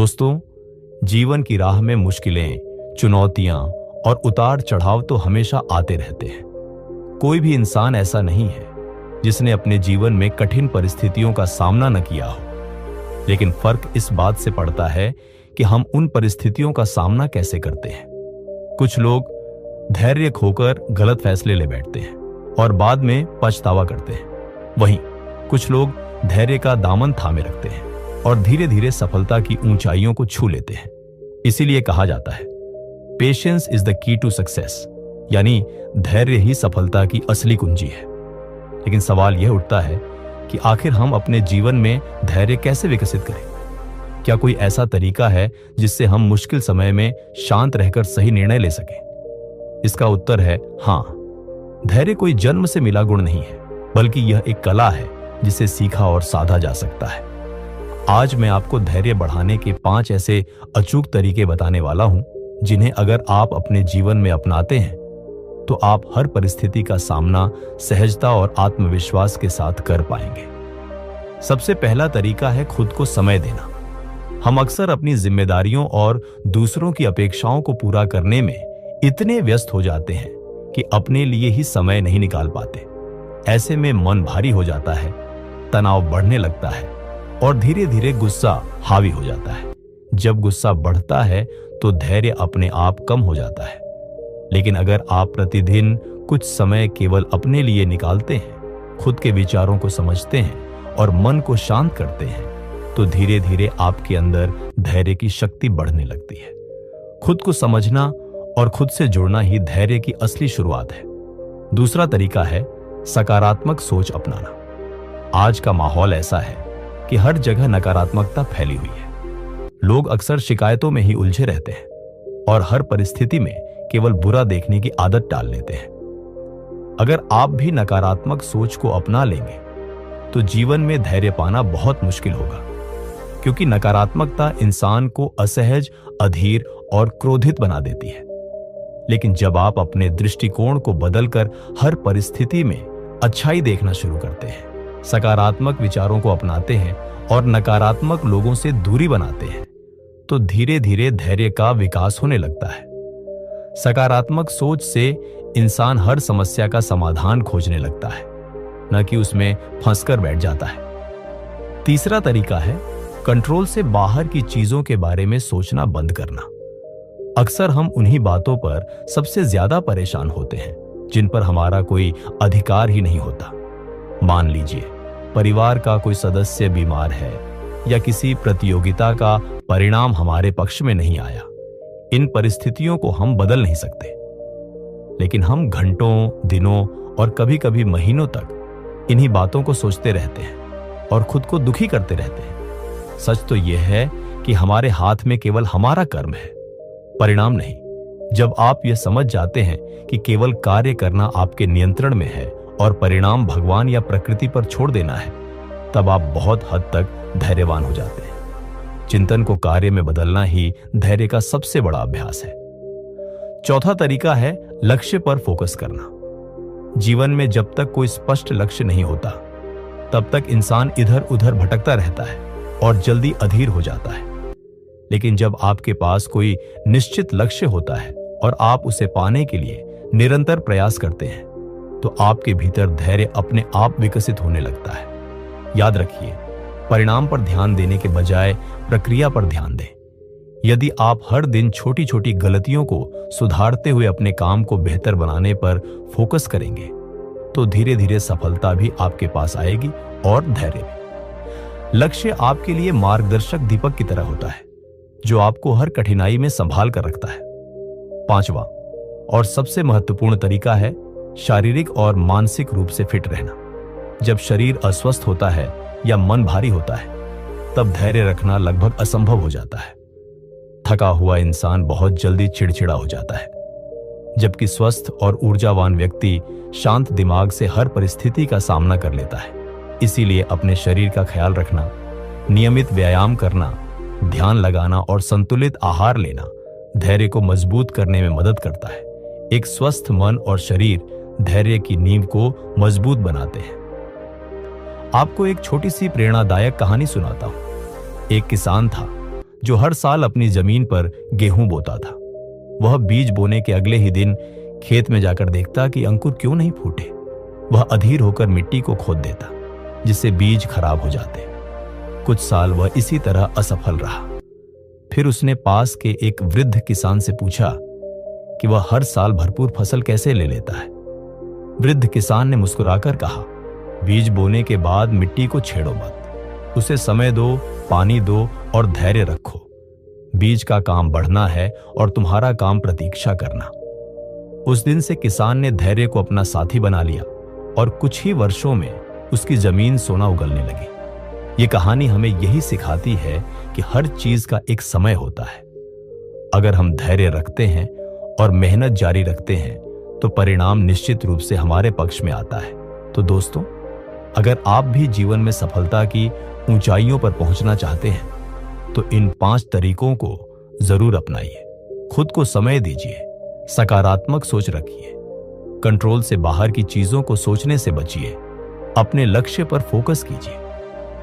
दोस्तों, जीवन की राह में मुश्किलें, चुनौतियां और उतार चढ़ाव तो हमेशा आते रहते हैं। कोई भी इंसान ऐसा नहीं है जिसने अपने जीवन में कठिन परिस्थितियों का सामना न किया हो। लेकिन फर्क इस बात से पड़ता है कि हम उन परिस्थितियों का सामना कैसे करते हैं। कुछ लोग धैर्य खोकर गलत फैसले ले बैठते हैं और बाद में पछतावा करते हैं। वहीं कुछ लोग धैर्य का दामन थामे रखते हैं और धीरे धीरे सफलता की ऊंचाइयों को छू लेते हैं। इसीलिए कहा जाता है, patience is the key to success, यानी धैर्य ही सफलता की असली कुंजी है। लेकिन सवाल यह उठता है कि आखिर हम अपने जीवन में धैर्य कैसे विकसित करें? क्या कोई ऐसा तरीका है जिससे हम मुश्किल समय में शांत रहकर सही निर्णय ले सकें? इसका उत्तर है हाँ। धैर्य कोई जन्म से मिला गुण नहीं है, बल्कि यह एक कला है जिसे सीखा और साधा जा सकता है। आज मैं आपको धैर्य बढ़ाने के 5 ऐसे अचूक तरीके बताने वाला हूं, जिन्हें अगर आप अपने जीवन में अपनाते हैं तो आप हर परिस्थिति का सामना सहजता और आत्मविश्वास के साथ कर पाएंगे। सबसे पहला तरीका है खुद को समय देना। हम अक्सर अपनी जिम्मेदारियों और दूसरों की अपेक्षाओं को पूरा करने में इतने व्यस्त हो जाते हैं कि अपने लिए ही समय नहीं निकाल पाते। ऐसे में मन भारी हो जाता है, तनाव बढ़ने लगता है और धीरे धीरे गुस्सा हावी हो जाता है। जब गुस्सा बढ़ता है तो धैर्य अपने आप कम हो जाता है। लेकिन अगर आप प्रतिदिन कुछ समय केवल अपने लिए निकालते हैं, खुद के विचारों को समझते हैं और मन को शांत करते हैं, तो धीरे धीरे आपके अंदर धैर्य की शक्ति बढ़ने लगती है। खुद को समझना और खुद से जुड़ना ही धैर्य की असली शुरुआत है। दूसरा तरीका है सकारात्मक सोच अपनाना। आज का माहौल ऐसा है कि हर जगह नकारात्मकता फैली हुई है। लोग अक्सर शिकायतों में ही उलझे रहते हैं और हर परिस्थिति में केवल बुरा देखने की आदत डाल लेते हैं। अगर आप भी नकारात्मक सोच को अपना लेंगे तो जीवन में धैर्य पाना बहुत मुश्किल होगा, क्योंकि नकारात्मकता इंसान को असहज, अधीर और क्रोधित बना देती है। लेकिन जब आप अपने दृष्टिकोण को बदलकर हर परिस्थिति में अच्छाई देखना शुरू करते हैं, सकारात्मक विचारों को अपनाते हैं और नकारात्मक लोगों से दूरी बनाते हैं, तो धीरे धीरे धैर्य का विकास होने लगता है। सकारात्मक सोच से इंसान हर समस्या का समाधान खोजने लगता है, न कि उसमें फंसकर बैठ जाता है। तीसरा तरीका है कंट्रोल से बाहर की चीजों के बारे में सोचना बंद करना। अक्सर हम उन्हीं बातों पर सबसे ज्यादा परेशान होते हैं जिन पर हमारा कोई अधिकार ही नहीं होता। मान लीजिए परिवार का कोई सदस्य बीमार है या किसी प्रतियोगिता का परिणाम हमारे पक्ष में नहीं आया। इन परिस्थितियों को हम बदल नहीं सकते, लेकिन हम घंटों, दिनों और कभी-कभी महीनों तक इन्हीं बातों को सोचते रहते हैं और खुद को दुखी करते रहते हैं। सच तो यह है कि हमारे हाथ में केवल हमारा कर्म है, परिणाम नहीं। जब आप यह समझ जाते हैं कि केवल कार्य करना आपके नियंत्रण में है और परिणाम भगवान या प्रकृति पर छोड़ देना है, तब आप बहुत हद तक धैर्यवान हो जाते हैं। चिंतन को कार्य में बदलना ही धैर्य का सबसे बड़ा अभ्यास है। चौथा तरीका है लक्ष्य पर फोकस करना। जीवन में जब तक कोई स्पष्ट लक्ष्य नहीं होता, तब तक इंसान इधर उधर भटकता रहता है और जल्दी अधीर हो जाता है। लेकिन जब आपके पास कोई निश्चित लक्ष्य होता है और आप उसे पाने के लिए निरंतर प्रयास करते हैं, तो आपके भीतर धैर्य अपने आप विकसित होने लगता है। याद रखिए, परिणाम पर ध्यान देने के बजाय प्रक्रिया पर ध्यान दें। यदि आप हर दिन छोटी छोटी गलतियों को सुधारते हुए अपने काम को बेहतर बनाने पर फोकस करेंगे, तो धीरे धीरे सफलता भी आपके पास आएगी और धैर्य भी। लक्ष्य आपके लिए मार्गदर्शक दीपक की तरह होता है, जो आपको हर कठिनाई में संभाल कर रखता है। पांचवा और सबसे महत्वपूर्ण तरीका है शारीरिक और मानसिक रूप से फिट रहना। जब शरीर अस्वस्थ होता है या मन भारी होता है, तब धैर्य रखना लगभग असंभव हो जाता है। थका हुआ इंसान बहुत जल्दी चिड़चिड़ा हो जाता है, जबकि स्वस्थ और ऊर्जावान व्यक्ति शांत दिमाग से हर परिस्थिति का सामना कर लेता है। इसीलिए अपने शरीर का ख्याल रखना, नियमित व्यायाम करना, ध्यान लगाना और संतुलित आहार लेना धैर्य को मजबूत करने में मदद करता है। एक स्वस्थ मन और शरीर धैर्य की नींव को मजबूत बनाते हैं। आपको एक छोटी सी प्रेरणादायक कहानी सुनाता हूं। एक किसान था जो हर साल अपनी जमीन पर गेहूं बोता था। वह बीज बोने के अगले ही दिन खेत में जाकर देखता कि अंकुर क्यों नहीं फूटे। वह अधीर होकर मिट्टी को खोद देता, जिससे बीज खराब हो जाते। कुछ साल वह इसी तरह असफल रहा। फिर उसने पास के एक वृद्ध किसान से पूछा कि वह हर साल भरपूर फसल कैसे ले लेता है। वृद्ध किसान ने मुस्कुराकर कहा, बीज बोने के बाद मिट्टी को छेड़ो मत, उसे समय दो, पानी दो और धैर्य रखो। बीज का काम बढ़ना है और तुम्हारा काम प्रतीक्षा करना। उस दिन से किसान ने धैर्य को अपना साथी बना लिया और कुछ ही वर्षों में उसकी जमीन सोना उगलने लगी। ये कहानी हमें यही सिखाती है कि हर चीज का एक समय होता है। अगर हम धैर्य रखते हैं और मेहनत जारी रखते हैं तो परिणाम निश्चित रूप से हमारे पक्ष में आता है। तो दोस्तों, अगर आप भी जीवन में सफलता की ऊंचाइयों पर पहुंचना चाहते हैं तो इन 5 तरीकों को जरूर अपनाइए। खुद को समय दीजिए, सकारात्मक सोच रखिए, कंट्रोल से बाहर की चीजों को सोचने से बचिए, अपने लक्ष्य पर फोकस कीजिए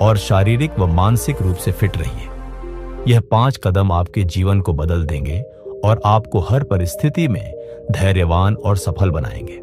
और शारीरिक व मानसिक रूप से फिट रहिए। यह 5 कदम आपके जीवन को बदल देंगे और आपको हर परिस्थिति में धैर्यवान और सफल बनाएंगे।